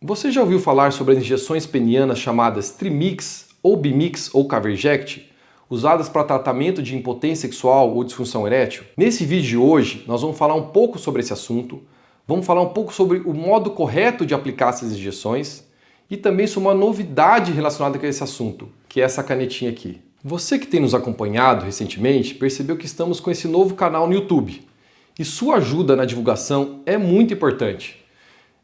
Você já ouviu falar sobre as injeções penianas chamadas Trimix, ou Bimix ou Caverject, usadas para tratamento de impotência sexual ou disfunção erétil? Nesse vídeo de hoje, nós vamos falar um pouco sobre esse assunto, vamos falar um pouco sobre o modo correto de aplicar essas injeções e também sobre uma novidade relacionada com esse assunto, que é essa canetinha aqui. Você que tem nos acompanhado recentemente percebeu que estamos com esse novo canal no YouTube e sua ajuda na divulgação é muito importante.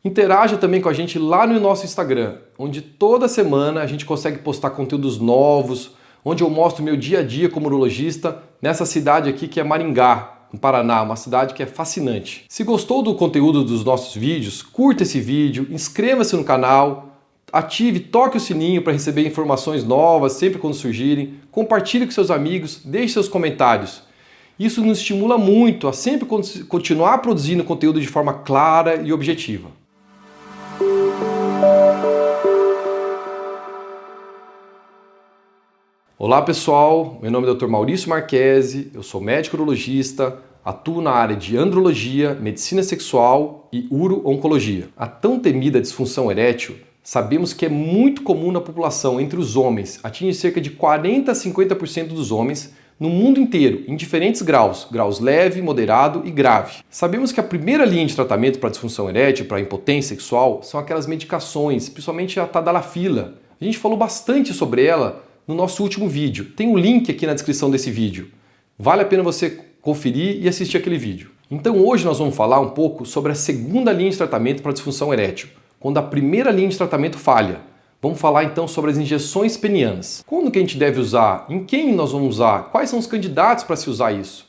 Interaja também com a gente lá no nosso Instagram, onde toda semana a gente consegue postar conteúdos novos, onde eu mostro meu dia a dia como urologista nessa cidade aqui que é Maringá, no Paraná, uma cidade que é fascinante. Se gostou do conteúdo dos nossos vídeos, curta esse vídeo, inscreva-se no canal, ative, toque o sininho para receber informações novas sempre quando surgirem, compartilhe com seus amigos, deixe seus comentários. Isso nos estimula muito a sempre continuar produzindo conteúdo de forma clara e objetiva. Olá pessoal, meu nome é Dr. Maurício Marchese, eu sou médico urologista, atuo na área de andrologia, medicina sexual e uro-oncologia. A tão temida disfunção erétil sabemos que é muito comum na população entre os homens, atinge cerca de 40 a 50% dos homens no mundo inteiro, em diferentes graus leve, moderado e grave. Sabemos que a primeira linha de tratamento para disfunção erétil, para impotência sexual, são aquelas medicações, principalmente a tadalafila. A gente falou bastante sobre ela no nosso último vídeo. Tem um link aqui na descrição desse vídeo. Vale a pena você conferir e assistir aquele vídeo. Então hoje nós vamos falar um pouco sobre a segunda linha de tratamento para disfunção erétil, quando a primeira linha de tratamento falha. Vamos falar então sobre as injeções penianas. Quando que a gente deve usar? Em quem nós vamos usar? Quais são os candidatos para se usar isso?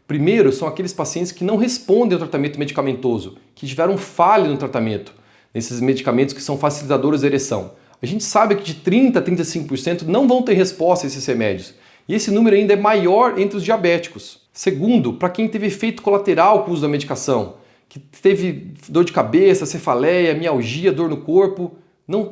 Primeiro, são aqueles pacientes que não respondem ao tratamento medicamentoso, que tiveram falha no tratamento, nesses medicamentos que são facilitadores da ereção. A gente sabe que de 30% a 35% não vão ter resposta a esses remédios. E esse número ainda é maior entre os diabéticos. Segundo, para quem teve efeito colateral com o uso da medicação, que teve dor de cabeça, cefaleia, mialgia, dor no corpo, não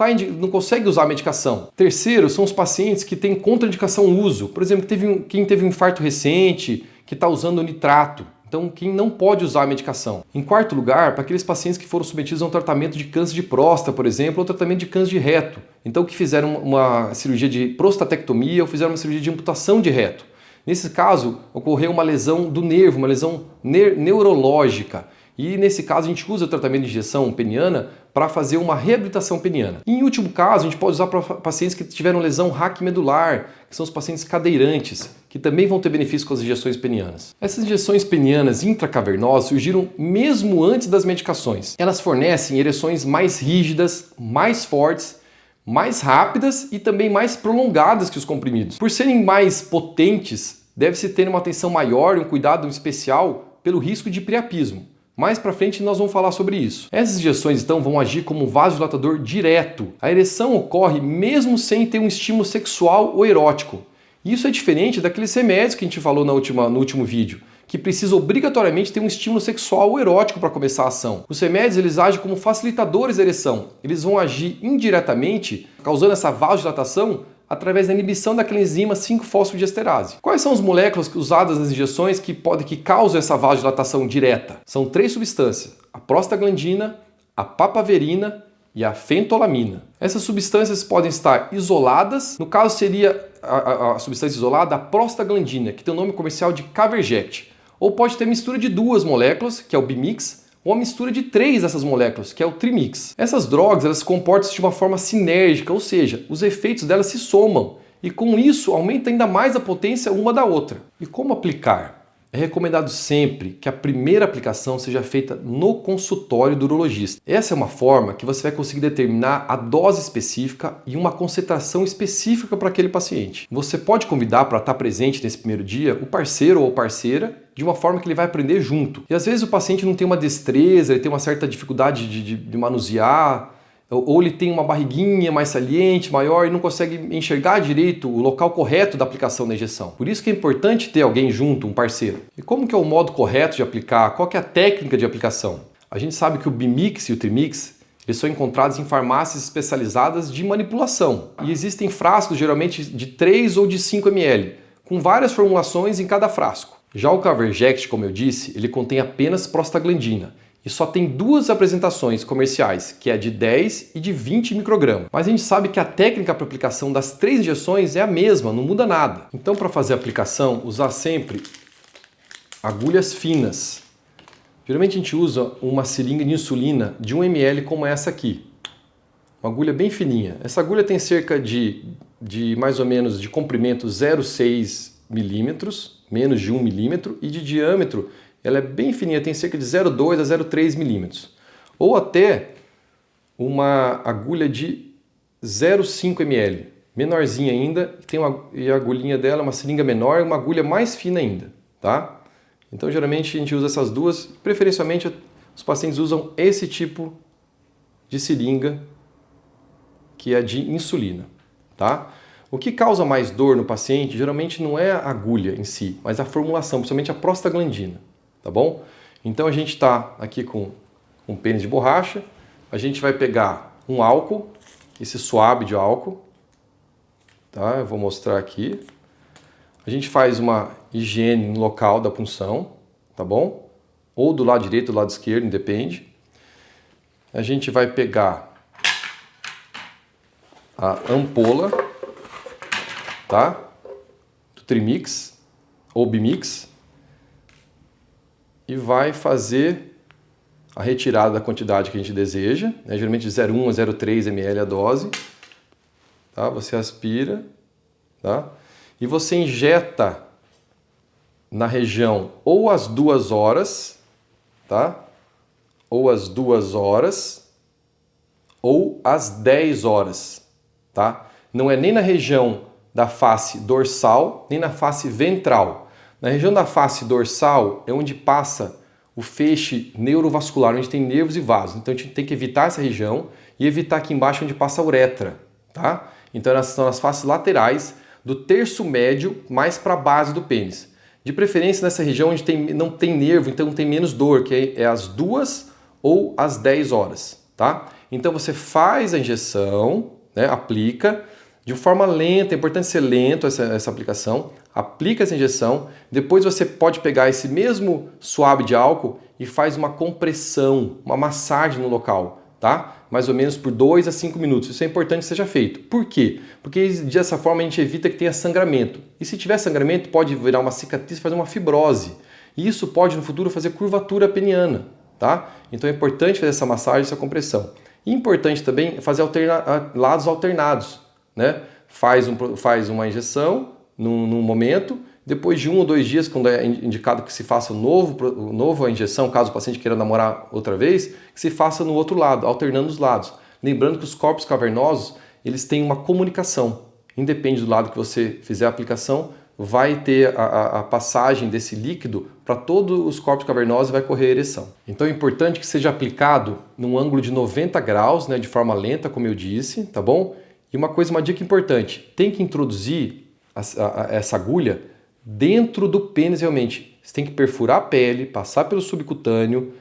consegue usar a medicação. Terceiro, são os pacientes que têm contraindicação ao uso. Por exemplo, quem teve um infarto recente, que está usando nitrato. Então, quem não pode usar a medicação. Em quarto lugar, para aqueles pacientes que foram submetidos a um tratamento de câncer de próstata, por exemplo, ou tratamento de câncer de reto. Então, que fizeram uma cirurgia de prostatectomia ou fizeram uma cirurgia de amputação de reto. Nesse caso, ocorreu uma lesão do nervo, uma lesão neurológica. E nesse caso, a gente usa o tratamento de injeção peniana para fazer uma reabilitação peniana. E, em último caso, a gente pode usar para pacientes que tiveram lesão raquimedular, que são os pacientes cadeirantes, que também vão ter benefício com as injeções penianas. Essas injeções penianas intracavernosas surgiram mesmo antes das medicações. Elas fornecem ereções mais rígidas, mais fortes, mais rápidas e também mais prolongadas que os comprimidos. Por serem mais potentes, deve-se ter uma atenção maior e um cuidado especial pelo risco de priapismo. Mais pra frente nós vamos falar sobre isso. Essas injeções então vão agir como um vasodilatador direto. A ereção ocorre mesmo sem ter um estímulo sexual ou erótico. Isso é diferente daqueles remédios que a gente falou no último vídeo, que precisa obrigatoriamente ter um estímulo sexual ou erótico para começar a ação. Os remédios eles agem como facilitadores da ereção. Eles vão agir indiretamente, causando essa vasodilatação, através da inibição daquela enzima 5-fosfodiesterase. Quais são as moléculas usadas nas injeções que causam essa vasodilatação direta? São 3 substâncias: a prostaglandina, a papaverina e a fentolamina. Essas substâncias podem estar isoladas, no caso seria a substância isolada, a prostaglandina, que tem o nome comercial de Caverject, ou pode ter mistura de 2 moléculas, que é o Bimix, ou a mistura de 3 dessas moléculas, que é o Trimix. Essas drogas elas se comportam de uma forma sinérgica, ou seja, os efeitos delas se somam e com isso aumenta ainda mais a potência uma da outra. E como aplicar? É recomendado sempre que a primeira aplicação seja feita no consultório do urologista. Essa é uma forma que você vai conseguir determinar a dose específica e uma concentração específica para aquele paciente. Você pode convidar para estar presente nesse primeiro dia o parceiro ou parceira de uma forma que ele vai aprender junto. E às vezes o paciente não tem uma destreza, ele tem uma certa dificuldade de manusear, ou ele tem uma barriguinha mais saliente, maior, e não consegue enxergar direito o local correto da aplicação da injeção. Por isso que é importante ter alguém junto, um parceiro. E como que é o modo correto de aplicar? Qual que é a técnica de aplicação? A gente sabe que o Bimix e o Trimix, eles são encontrados em farmácias especializadas de manipulação. E existem frascos, geralmente de 3 ou de 5 ml, com várias formulações em cada frasco. Já o Caverject, como eu disse, ele contém apenas prostaglandina. e só tem duas apresentações comerciais, que é a de 10 e de 20 microgramas. Mas a gente sabe que a técnica para aplicação das 3 injeções é a mesma, não muda nada. Então, para fazer a aplicação, usar sempre agulhas finas. Geralmente a gente usa uma seringa de insulina de 1 ml como essa aqui. Uma agulha bem fininha. Essa agulha tem cerca de mais ou menos de comprimento 0,6 milímetros, menos de 1 milímetro, e de diâmetro ela é bem fininha, tem cerca de 0,2 a 0,3 milímetros. Ou até uma agulha de 0,5 ml, menorzinha ainda, e a agulhinha dela é uma seringa menor e uma agulha mais fina ainda, tá? Então geralmente a gente usa essas duas, preferencialmente os pacientes usam esse tipo de seringa, que é de insulina, tá? O que causa mais dor no paciente geralmente não é a agulha em si, mas a formulação, principalmente a prostaglandina, tá bom? Então a gente está aqui com um pênis de borracha, a gente vai pegar um álcool, esse suave de álcool, tá? Eu vou mostrar aqui. A gente faz uma higiene no local da punção, tá bom? Ou do lado direito ou do lado esquerdo, independe. A gente vai pegar a ampola, tá? Do Trimix ou Bimix e vai fazer a retirada da quantidade que a gente deseja, né? Geralmente de 0,1 a 0,3 ml a dose, tá? Você aspira, tá? E você injeta na região ou às 2 horas, tá? Ou às 2 horas ou às 10 horas, tá? Não é nem na região da face dorsal, nem na face ventral. Na região da face dorsal é onde passa o feixe neurovascular, onde tem nervos e vasos. Então a gente tem que evitar essa região e evitar aqui embaixo onde passa a uretra, tá? Então elas são as faces laterais do terço médio mais para a base do pênis. De preferência nessa região onde não tem nervo, então tem menos dor, que é às 2 ou às 10 horas, tá? Então você faz a injeção, né, aplica de forma lenta, é importante ser lento essa aplicação, aplica essa injeção, depois você pode pegar esse mesmo suave de álcool e faz uma compressão, uma massagem no local, tá? Mais ou menos por 2 a 5 minutos. Isso é importante que seja feito. Por quê? Porque dessa forma a gente evita que tenha sangramento. E se tiver sangramento, pode virar uma cicatriz e fazer uma fibrose. E isso pode no futuro fazer curvatura peniana, tá? Então é importante fazer essa massagem, essa compressão. E importante também fazer lados alternados, né? Faz uma injeção num momento, depois de 1 ou 2 dias, quando é indicado que se faça novo a injeção, caso o paciente queira namorar outra vez, que se faça no outro lado, alternando os lados. Lembrando que os corpos cavernosos, eles têm uma comunicação. Independe do lado que você fizer a aplicação, vai ter a passagem desse líquido para todos os corpos cavernosos e vai correr a ereção. Então é importante que seja aplicado num ângulo de 90 graus, né, de forma lenta, como eu disse, tá bom? E uma dica importante, tem que introduzir essa agulha dentro do pênis realmente. Você tem que perfurar a pele, passar pelo subcutâneo,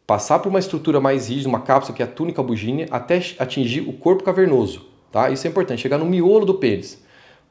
passar por uma estrutura mais rígida, uma cápsula que é a túnica bugínea, até atingir o corpo cavernoso, tá? Isso é importante, chegar no miolo do pênis.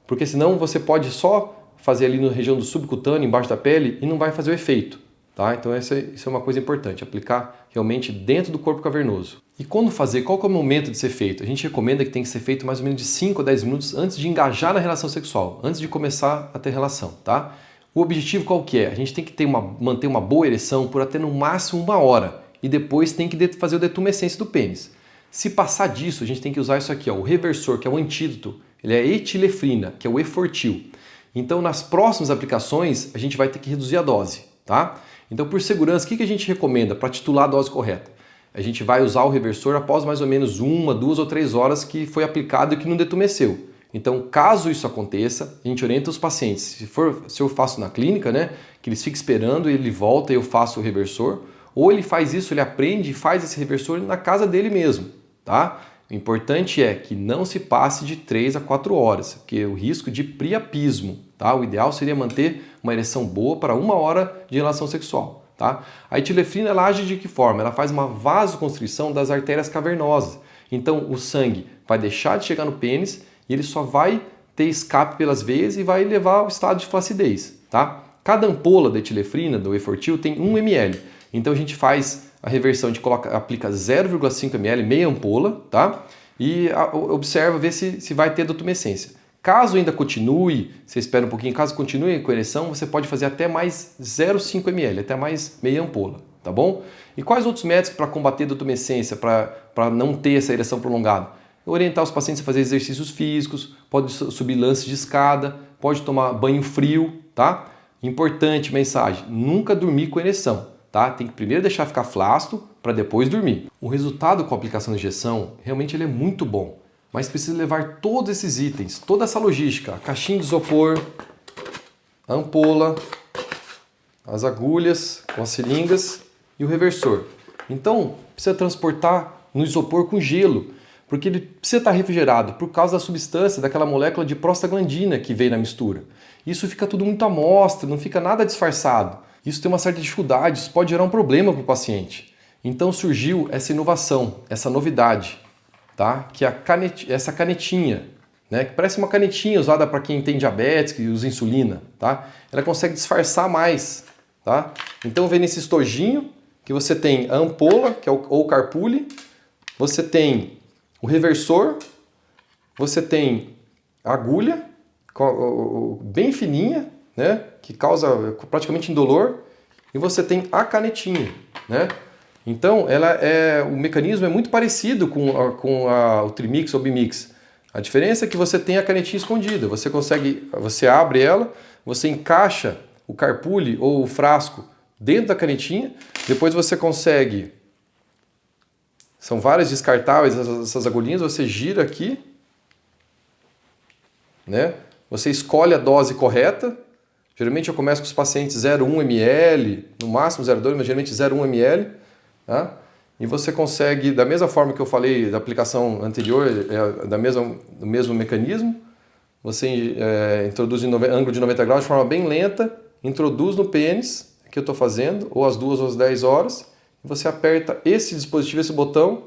Porque senão você pode só fazer ali na região do subcutâneo, embaixo da pele, e não vai fazer o efeito, tá? Então isso é uma coisa importante, aplicar realmente dentro do corpo cavernoso. E quando fazer, qual que é o momento de ser feito? A gente recomenda que tem que ser feito mais ou menos de 5 a 10 minutos antes de engajar na relação sexual, antes de começar a ter relação, tá? O objetivo qual que é? A gente tem que manter uma boa ereção por até no máximo 1 hora e depois tem que fazer o detumescência do pênis. Se passar disso, a gente tem que usar isso aqui, ó, o reversor, que é o antídoto, ele é etilefrina, que é o Efortil. Então nas próximas aplicações a gente vai ter que reduzir a dose, tá? Então por segurança, o que a gente recomenda para titular a dose correta? A gente vai usar o reversor após mais ou menos 1, 2 ou 3 horas que foi aplicado e que não detumesceu. Então, caso isso aconteça, a gente orienta os pacientes. Se eu faço na clínica, né, que eles fiquem esperando, ele volta e eu faço o reversor, ou ele faz isso, ele aprende e faz esse reversor na casa dele mesmo, tá? O importante é que não se passe de 3 a 4 horas, porque o risco de priapismo, tá? O ideal seria manter uma ereção boa para 1 hora de relação sexual. Tá? A etilefrina ela age de que forma? Ela faz uma vasoconstrição das artérias cavernosas. Então o sangue vai deixar de chegar no pênis e ele só vai ter escape pelas veias e vai levar ao estado de flacidez. Tá? Cada ampola da etilefrina, do Efortil, tem 1 ml. Então a gente faz A reversão a gente aplica 0,5 ml, meia ampola, tá? E observa, vê se vai ter dotumescência. Caso ainda continue, você espera um pouquinho, caso continue com ereção, você pode fazer até mais 0,5 ml, até mais meia ampola, tá bom? E quais outros métodos para combater dotumescência, para não ter essa ereção prolongada? Orientar os pacientes a fazer exercícios físicos, pode subir lances de escada, pode tomar banho frio, tá? Importante mensagem, nunca dormir com ereção, tá? Tem que primeiro deixar ficar flácido para depois dormir. O resultado com a aplicação de injeção, realmente ele é muito bom, mas precisa levar todos esses itens, toda essa logística, a caixinha de isopor, a ampola, as agulhas com as seringas e o reversor. Então, precisa transportar no isopor com gelo, porque ele precisa estar refrigerado por causa da substância, daquela molécula de prostaglandina que veio na mistura. Isso fica tudo muito à mostra, não fica nada disfarçado. Isso tem uma certa dificuldade, isso pode gerar um problema para o paciente. Então surgiu essa inovação, essa novidade, tá? Que é essa canetinha, né? Que parece uma canetinha usada para quem tem diabetes, que usa insulina, tá? Ela consegue disfarçar mais, tá? Então vem nesse estojinho que você tem a ampola, que é o carpule, você tem o reversor, você tem a agulha, bem fininha, né, que causa praticamente indolor, e você tem a canetinha, né? Então, o mecanismo é muito parecido com o Trimix ou Bimix. A diferença é que você tem a canetinha escondida, você abre ela, você encaixa o carpule ou o frasco dentro da canetinha, depois você consegue. São várias descartáveis essas agulhinhas, você gira aqui, né? Você escolhe a dose correta. Geralmente eu começo com os pacientes 0,1 ml, no máximo 0,2, mas geralmente 0,1 ml. Tá? E você consegue, da mesma forma que eu falei da aplicação anterior, do mesmo mecanismo, você introduz em ângulo de 90 graus de forma bem lenta, introduz no pênis, que eu estou fazendo, ou às 2 ou às 10 horas, e você aperta esse dispositivo, esse botão,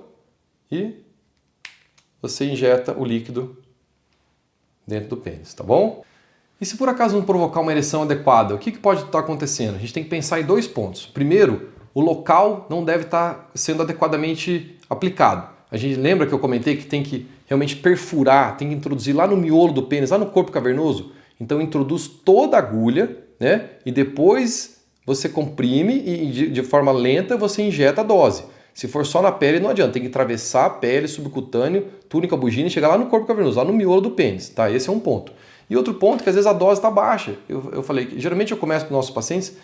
e você injeta o líquido dentro do pênis, tá bom? E se por acaso não provocar uma ereção adequada, o que pode estar acontecendo? A gente tem que pensar em 2 pontos. Primeiro, o local não deve estar sendo adequadamente aplicado. A gente lembra que eu comentei que tem que realmente perfurar, tem que introduzir lá no miolo do pênis, lá no corpo cavernoso. Então introduz toda a agulha, né? E depois você comprime e de forma lenta você injeta a dose. Se for só na pele não adianta, tem que atravessar a pele, subcutâneo, túnica bugina e chegar lá no corpo cavernoso, lá no miolo do pênis, tá? Esse é um ponto. E outro ponto é que às vezes a dose está baixa. Eu falei que geralmente eu começo com os nossos pacientes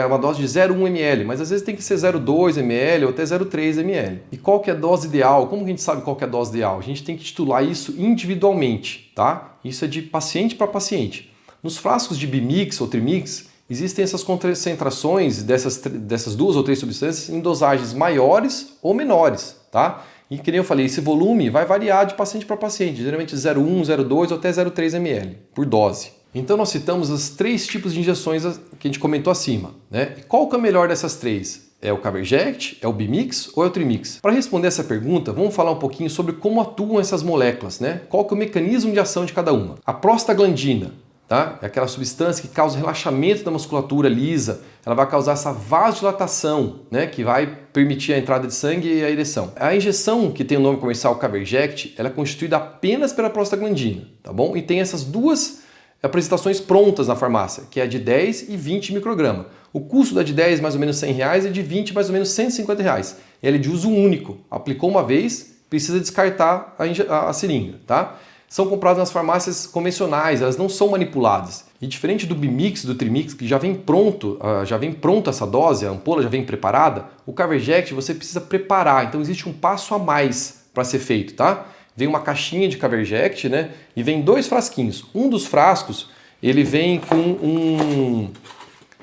uma dose de 0,1 ml, mas às vezes tem que ser 0,2 ml ou até 0,3 ml. E qual que é a dose ideal? Como que a gente sabe qual que é a dose ideal? A gente tem que titular isso individualmente, tá? Isso é de paciente para paciente. Nos frascos de Bimix ou Trimix, existem essas concentrações dessas 2 ou 3 substâncias em dosagens maiores ou menores, tá? E que nem eu falei, esse volume vai variar de paciente para paciente, geralmente 0,1, 0,2 ou até 0,3 ml por dose. Então nós citamos os 3 tipos de injeções que a gente comentou acima, né? E qual que é o melhor dessas 3? É o Caverject, é o Bimix ou é o Trimix? Para responder essa pergunta, vamos falar um pouquinho sobre como atuam essas moléculas, né? Qual que é o mecanismo de ação de cada uma? A prostaglandina, tá? É aquela substância que causa relaxamento da musculatura lisa, ela vai causar essa vasodilatação, né? Que vai permitir a entrada de sangue e a ereção. A injeção, que tem o nome comercial Caverject, ela é constituída apenas pela prostaglandina, tá bom? E tem essas 2 apresentações prontas na farmácia, que é a de 10 e 20 microgramas. O custo da de 10 mais ou menos R$100 e de 20 mais ou menos R$150. Ela é de uso único. Aplicou uma vez, precisa descartar a seringa, tá? São compradas nas farmácias convencionais, elas não são manipuladas. E diferente do Bimix, do Trimix, que já vem pronta essa dose, a ampola já vem preparada, o Caverject você precisa preparar, então existe um passo a mais para ser feito, tá? Vem uma caixinha de Caverject, né? E vem 2 frasquinhos. Um dos frascos, ele vem com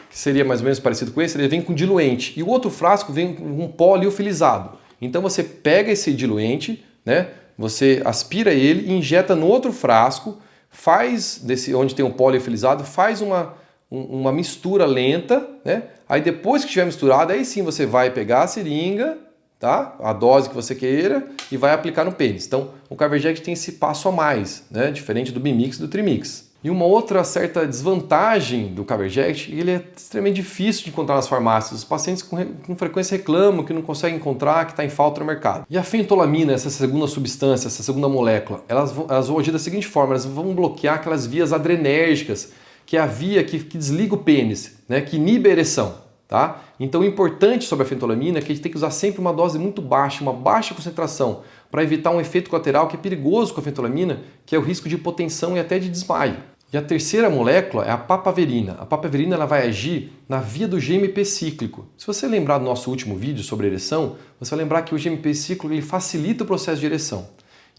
que seria mais ou menos parecido com esse, ele vem com diluente. E o outro frasco vem com um pó liofilizado. Então você pega esse diluente, né? Você aspira ele e injeta no outro frasco, faz onde tem um pó liofilizado, faz uma mistura lenta, né? Aí depois que estiver misturado, aí sim você vai pegar a seringa, tá? A dose que você queira e vai aplicar no pênis. Então, o Caverject tem esse passo a mais, né? Diferente do Bimix e do Trimix. E uma outra certa desvantagem do Caverject, ele é extremamente difícil de encontrar nas farmácias. Os pacientes com frequência reclamam que não conseguem encontrar, que está em falta no mercado. E a fentolamina, essa segunda substância, essa segunda molécula, elas vão agir da seguinte forma, elas vão bloquear aquelas vias adrenérgicas, que é a via que desliga o pênis, né, que inibe a ereção. Tá? Então o importante sobre a fentolamina é que a gente tem que usar sempre uma dose muito baixa, uma baixa concentração, para evitar um efeito colateral que é perigoso com a fentolamina, que é o risco de hipotensão e até de desmaio. E a terceira molécula é a papaverina. A papaverina ela vai agir na via do GMP cíclico. Se você lembrar do nosso último vídeo sobre ereção, você vai lembrar que o GMP cíclico ele facilita o processo de ereção.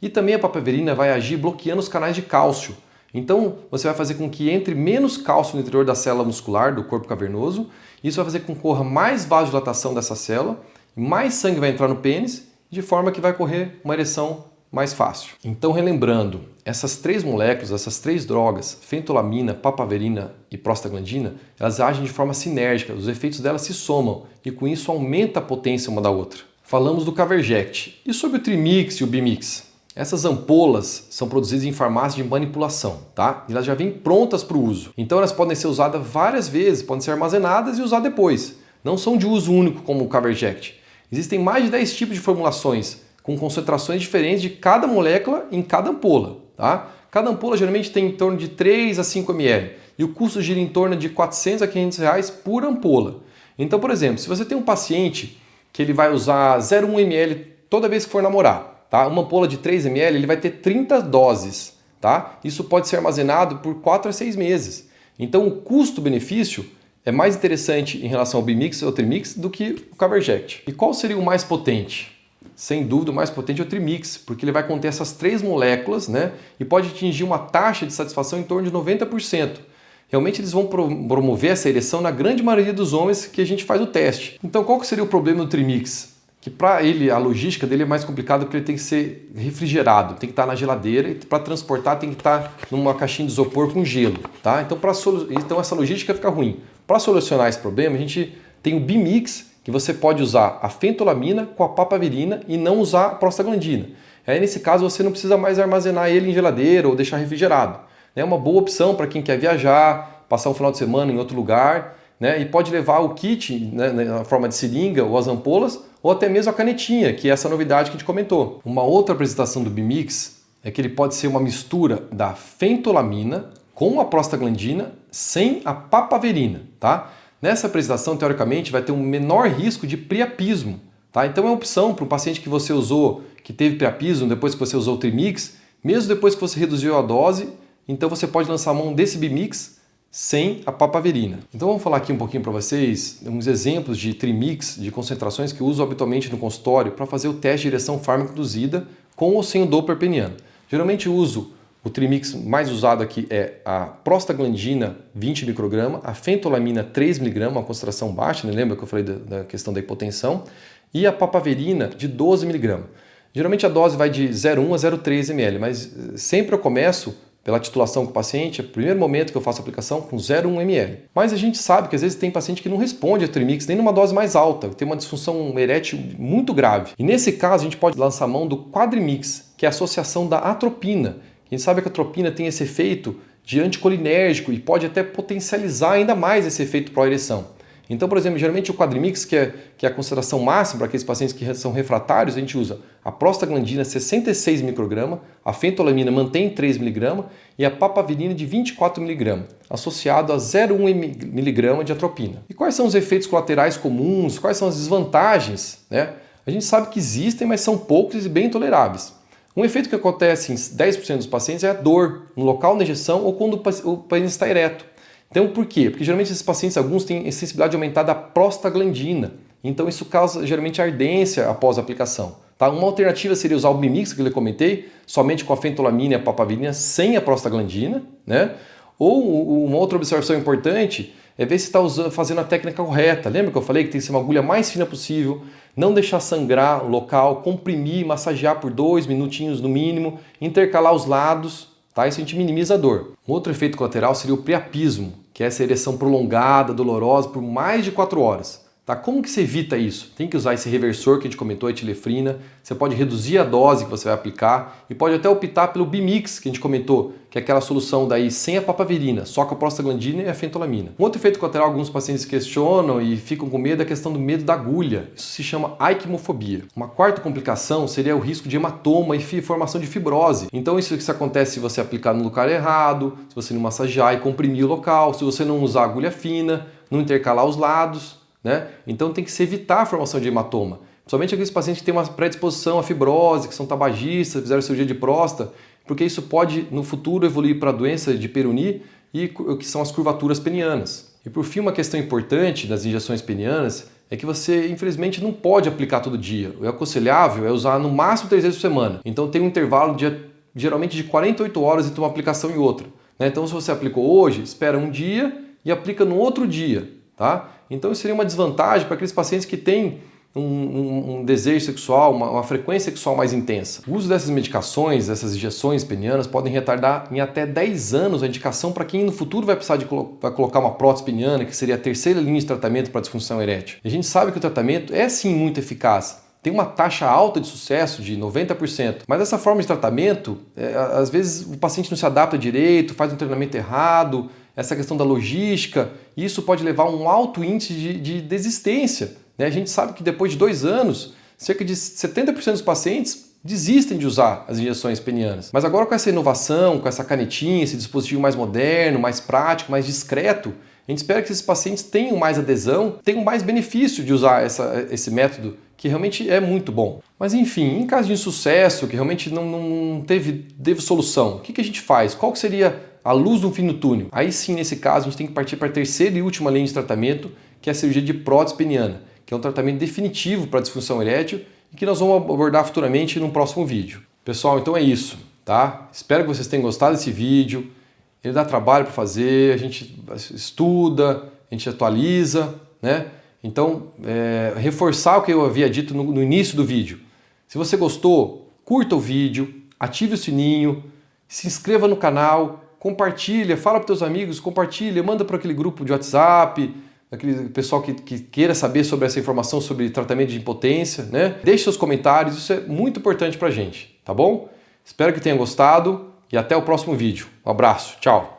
E também a papaverina vai agir bloqueando os canais de cálcio. Então você vai fazer com que entre menos cálcio no interior da célula muscular do corpo cavernoso. Isso vai fazer com que corra mais vasodilatação dessa célula, mais sangue vai entrar no pênis, de forma que vai correr uma ereção mais fácil. Então, relembrando, essas três moléculas, essas três drogas, fentolamina, papaverina e prostaglandina, elas agem de forma sinérgica, os efeitos delas se somam e com isso aumenta a potência uma da outra. Falamos do Caverject. E sobre o Trimix e o Bimix? Essas ampolas são produzidas em farmácias de manipulação, tá? E elas já vêm prontas para o uso. Então elas podem ser usadas várias vezes, podem ser armazenadas e usar depois. Não são de uso único como o Caverject. Existem mais de 10 tipos de formulações, com concentrações diferentes de cada molécula em cada ampola, tá? Cada ampola geralmente tem em torno de 3 a 5 ml e o custo gira em torno de 400 a 500 reais por ampola. Então, por exemplo, se você tem um paciente que ele vai usar 0,1 ml toda vez que for namorar, tá? Uma ampola de 3 ml, ele vai ter 30 doses, tá? Isso pode ser armazenado por 4 a 6 meses. Então, o custo-benefício é mais interessante em relação ao Bimix ou Trimix do que o Caverject. E qual seria o mais potente? Sem dúvida, o mais potente é o Trimix, porque ele vai conter essas três moléculas, né? E pode atingir uma taxa de satisfação em torno de 90%. Realmente eles vão promover essa ereção na grande maioria dos homens que a gente faz o teste. Então qual que seria o problema do Trimix? Que para ele, a logística dele é mais complicada porque ele tem que ser refrigerado, tem que estar na geladeira e para transportar tem que estar numa caixinha de isopor com gelo, tá? Então essa logística fica ruim. Para solucionar esse problema, a gente tem o Bimix, que você pode usar a fentolamina com a papaverina e não usar a prostaglandina. Aí nesse caso você não precisa mais armazenar ele em geladeira ou deixar refrigerado. É uma boa opção para quem quer viajar, passar um final de semana em outro lugar, né? E pode levar o kit, né, na forma de seringa ou as ampolas, ou até mesmo a canetinha, que é essa novidade que a gente comentou. Uma outra apresentação do Bimix é que ele pode ser uma mistura da fentolamina com a prostaglandina sem a papaverina, tá? Nessa apresentação, teoricamente, vai ter um menor risco de priapismo, tá? Então é uma opção para o paciente que você usou, que teve priapismo depois que você usou o Trimix, mesmo depois que você reduziu a dose, então você pode lançar a mão desse Bimix sem a papaverina. Então vamos falar aqui um pouquinho para vocês uns exemplos de Trimix, de concentrações que eu uso habitualmente no consultório para fazer o teste de ereção fármaco-induzida com ou sem o Doppler peniano. Geralmente eu uso o Trimix mais usado aqui é a prostaglandina 20 micrograma, a fentolamina 3 mg, uma concentração baixa, né? Lembra que eu falei da questão da hipotensão, e a papaverina de 12 mg. Geralmente a dose vai de 0,1 a 0,3 ml, mas sempre eu começo pela titulação com o paciente, é o primeiro momento que eu faço a aplicação com 0,1 ml. Mas a gente sabe que às vezes tem paciente que não responde a Trimix nem numa dose mais alta, tem uma disfunção erétil muito grave. E nesse caso a gente pode lançar a mão do Quadrimix, que é a associação da atropina. A gente sabe que a atropina tem esse efeito de anticolinérgico e pode até potencializar ainda mais esse efeito pró-ereção. Então, por exemplo, geralmente o Quadrimix, que é a concentração máxima para aqueles pacientes que são refratários, a gente usa a prostaglandina 66 micrograma, a fentolamina mantém 3 mg e a papaverina de 24 mg, associado a 0,1 mg de atropina. E quais são os efeitos colaterais comuns? Quais são as desvantagens, né? A gente sabe que existem, mas são poucos e bem toleráveis. Um efeito que acontece em 10% dos pacientes é a dor no local da injeção ou quando o pênis está ereto. Então por quê? Porque geralmente esses pacientes, alguns têm sensibilidade aumentada à prostaglandina. Então isso causa geralmente ardência após a aplicação. Tá? Uma alternativa seria usar o Bimix, que eu comentei, somente com a fentolamina e a papaverina sem a prostaglandina, né? Ou uma outra observação importante é ver se está fazendo a técnica correta. Lembra que eu falei que tem que ser uma agulha mais fina possível, não deixar sangrar o local, comprimir, massagear por 2 minutinhos no mínimo, intercalar os lados, tá? Isso a gente minimiza a dor. Um outro efeito colateral seria o priapismo, que é essa ereção prolongada, dolorosa por mais de 4 horas. Tá? Como que você evita isso? Tem que usar esse reversor que a gente comentou, a etilefrina. Você pode reduzir a dose que você vai aplicar e pode até optar pelo Bimix, que a gente comentou, que é aquela solução daí sem a papaverina, só com a prostaglandina e a fentolamina. Um outro efeito colateral, alguns pacientes questionam e ficam com medo, é a questão do medo da agulha. Isso se chama aiquimofobia. Uma quarta complicação seria o risco de hematoma e formação de fibrose. Então isso acontece se você aplicar no lugar errado, se você não massagear e comprimir o local, se você não usar agulha fina, não intercalar os lados. Né? Então tem que se evitar a formação de hematoma. Principalmente aqueles pacientes que têm uma predisposição à fibrose, que são tabagistas, fizeram cirurgia de próstata, porque isso pode no futuro evoluir para a doença de Peyronie e que são as curvaturas penianas. E por fim, uma questão importante das injeções penianas é que você infelizmente não pode aplicar todo dia. O aconselhável é usar no máximo 3 vezes por semana. Então tem um intervalo geralmente de 48 horas entre uma aplicação e outra. Né? Então se você aplicou hoje, espera um dia e aplica no outro dia. Tá? Então isso seria uma desvantagem para aqueles pacientes que têm um desejo sexual, uma frequência sexual mais intensa. O uso dessas medicações, dessas injeções penianas, podem retardar em até 10 anos a indicação para quem no futuro vai precisar vai colocar uma prótese peniana, que seria a terceira linha de tratamento para disfunção erétil. E a gente sabe que o tratamento é sim muito eficaz. Tem uma taxa alta de sucesso de 90%, mas essa forma de tratamento, às vezes o paciente não se adapta direito, faz um treinamento errado, essa questão da logística, isso pode levar a um alto índice de desistência. Né? A gente sabe que depois de 2 anos, cerca de 70% dos pacientes desistem de usar as injeções penianas. Mas agora com essa inovação, com essa canetinha, esse dispositivo mais moderno, mais prático, mais discreto, a gente espera que esses pacientes tenham mais adesão, tenham mais benefício de usar esse método, que realmente é muito bom. Mas enfim, em caso de insucesso, que realmente não teve solução, o que a gente faz? Qual que seria a luz no fim do túnel? Aí sim, nesse caso, a gente tem que partir para a terceira e última linha de tratamento, que é a cirurgia de prótese peniana, que é um tratamento definitivo para a disfunção erétil e que nós vamos abordar futuramente num próximo vídeo. Pessoal, então é isso, tá? Espero que vocês tenham gostado desse vídeo. Ele dá trabalho para fazer, a gente estuda, a gente atualiza, né? Então, reforçar o que eu havia dito no início do vídeo. Se você gostou, curta o vídeo, ative o sininho, se inscreva no canal, compartilha, fala para os teus amigos, compartilha, manda para aquele grupo de WhatsApp, aquele pessoal que queira saber sobre essa informação sobre tratamento de impotência, né? Deixe seus comentários, isso é muito importante para a gente, tá bom? Espero que tenha gostado e até o próximo vídeo. Um abraço, tchau!